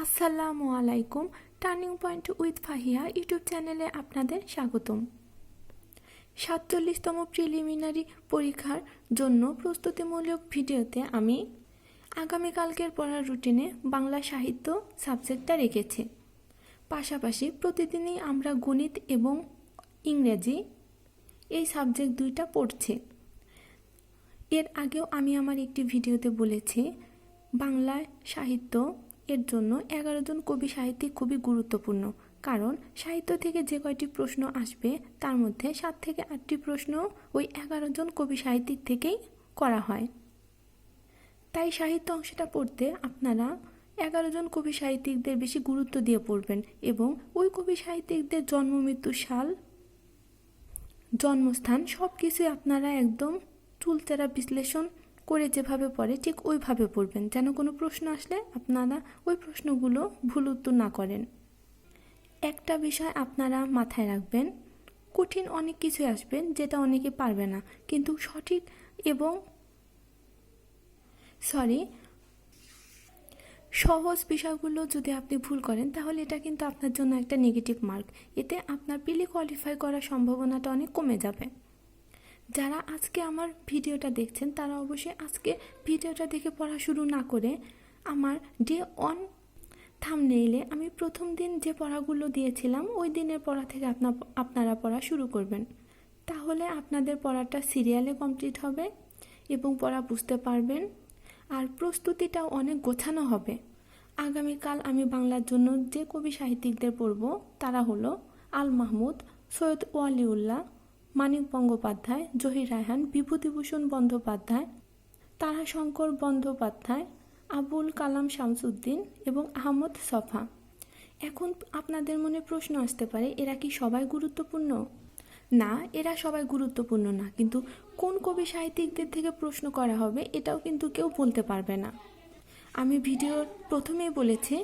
আসসালামু আলাইকুম। Turning point with Fahia YouTube চ্যানেলে আপনাদের স্বাগতম। ৪৭তম প্রিলিমিনারি পরীক্ষার জন্য প্রস্তুতিমূলক ভিডিওতে আমি আগামীকালকের পড়ার রুটিনে বাংলা সাহিত্য সাবজেক্টটা রেখেছি। পাশাপাশি প্রতিদিনই আমরা গণিত এবং ইংরেজি এই সাবজেক্ট দুইটা পড়ছি। এর আগেও আমি আমার একটি ভিডিওতে বলেছি বাংলা সাহিত্য এর জন্য 11 জন কবি সাহিত্যিক খুবই গুরুত্বপূর্ণ, কারণ সাহিত্য থেকে যে কয়টি প্রশ্ন আসবে তার মধ্যে 7 থেকে 8টি প্রশ্ন ওই 11 জন কবি সাহিত্যিক থেকেই করা হয়। তাই সাহিত্য অংশটা পড়তে আপনারা 11 জন কবি সাহিত্যিকদের বেশি গুরুত্ব দিয়ে পড়বেন এবং ওই কবি সাহিত্যিকদের জন্ম মৃত্যু সাল, জন্মস্থান সব কিছুই আপনারা একদম চুলচেরা বিশ্লেষণ করে যেভাবে পড়ে ঠিক ওইভাবে পড়বেন, যেন কোনো প্রশ্ন আসলে আপনারা ওই প্রশ্নগুলো ভুল উত্তর না করেন। একটা বিষয় আপনারা মাথায় রাখবেন, কঠিন অনেক কিছু আসবেন যেটা অনেকে পারবে না, কিন্তু সঠিক এবং সহজ বিষয়গুলো যদি আপনি ভুল করেন তাহলে এটা কিন্তু আপনার জন্য একটা নেগেটিভ মার্ক। এতে আপনার প্রিলি কোয়ালিফাই করার সম্ভাবনাটা অনেক কমে যাবে। যারা আজকে আমার ভিডিওটা দেখছেন তারা অবশ্যই আজকে ভিডিওটা দেখে পড়া শুরু না করে আমার ডে অন থাম্বনেইলে আমি প্রথম দিন যে পড়াগুলো দিয়েছিলাম ওই দিনের পড়া থেকে আপনারা পড়া শুরু করবেন। তাহলে আপনাদের পড়াটা সিরিয়ালে কমপ্লিট হবে এবং পড়া বুঝতে পারবেন, আর প্রস্তুতিটাও অনেক গোছানো হবে। আগামীকাল আমি বাংলার জন্য যে কবি সাহিত্যিকদের পড়ব তারা হলো আল মাহমুদ, সৈয়দ ওয়ালিউল্লাহ, মানিক বন্দ্যোপাধ্যায়, জহির রায়হান, বিভূতিভূষণ বন্দ্যোপাধ্যায়, তারাশঙ্কর বন্দ্যোপাধ্যায়, আবুল কালাম শামসুদ্দিন এবং আহমদ ছফা। এখন আপনাদের মনে প্রশ্ন আসতে পারে, এরা কি সবাই গুরুত্বপূর্ণ? না, এরা সবাই গুরুত্বপূর্ণ না, কিন্তু কোন কবি সাহিত্যিকদের থেকে প্রশ্ন করা হবে এটাও কিন্তু কেউ বলতে পারবে না। আমি ভিডিওর প্রথমেই বলেছি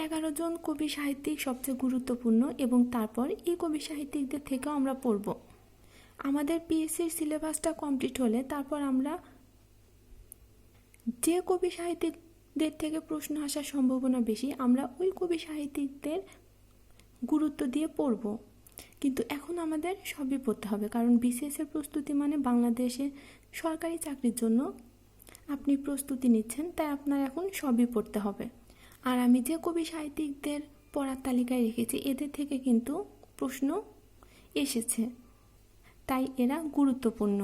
11 জন কবি সাহিত্যিক সবচেয়ে গুরুত্বপূর্ণ এবং তারপর এই কবি সাহিত্যিকদের থেকেও আমরা পড়ব। আমাদের পিএসসির সিলেবাসটা কমপ্লিট হলে তারপর আমরা যে কবি সাহিত্যিকদের থেকে প্রশ্ন আসার সম্ভাবনা বেশি আমরা ওই কবি সাহিত্যিকদের গুরুত্ব দিয়ে পড়ব। কিন্তু এখন আমাদের সবই পড়তে হবে, কারণ বিসিএসের প্রস্তুতি মানে বাংলাদেশে সরকারি চাকরির জন্য আপনি প্রস্তুতি নিচ্ছেন, তাই আপনার এখন সবই পড়তে হবে। আর আমি যে কবি সাহিত্যিকদের পড়ার তালিকায় রেখেছি এদের থেকে কিন্তু প্রশ্ন এসেছে, তাই এরা গুরুত্বপূর্ণ।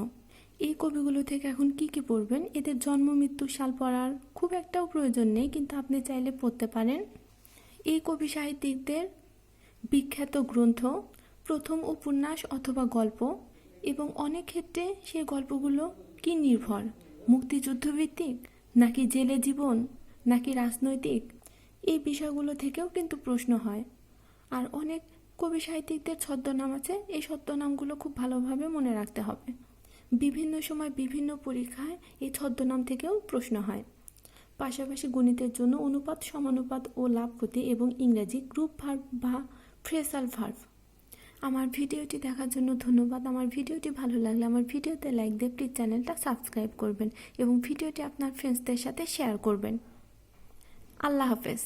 এই কবিগুলো থেকে এখন কি কি পড়বেন, এদের জন্ম মৃত্যু সাল পড়ার খুব একটাও প্রয়োজন নেই, কিন্তু আপনি চাইলে পড়তে পারেন। এই কবি সাহিত্যিকদের বিখ্যাত গ্রন্থ, প্রথম উপন্যাস অথবা গল্প, এবং অনেক ক্ষেত্রে সেই গল্পগুলো কি নির্ভর, মুক্তিযুদ্ধভিত্তিক নাকি জেলে জীবন নাকি রাজনৈতিক, এই বিষয়গুলো থেকেও কিন্তু প্রশ্ন হয়। আর অনেক কবি সাহিত্যিকদের ছদ্মনাম আছে, এই ছদ্মনামগুলো খুব ভালোভাবে মনে রাখতে হবে। বিভিন্ন সময় বিভিন্ন পরীক্ষায় এই ছদ্মনাম থেকেও প্রশ্ন হয়। পাশাপাশি গণিতের জন্য অনুপাত, সমানুপাত ও লাভ ক্ষতি এবং ইংরেজি গ্রুপ ভার্ব বা ফ্রেজাল ভার্ব। আমার ভিডিওটি দেখার জন্য ধন্যবাদ। আমার ভিডিওটি ভালো লাগলে আমার ভিডিওতে লাইক দিয়ে প্লিজ চ্যানেলটা সাবস্ক্রাইব করবেন এবং ভিডিওটি আপনার ফ্রেন্ডসদের সাথে শেয়ার করবেন। আল্লাহ হাফেজ।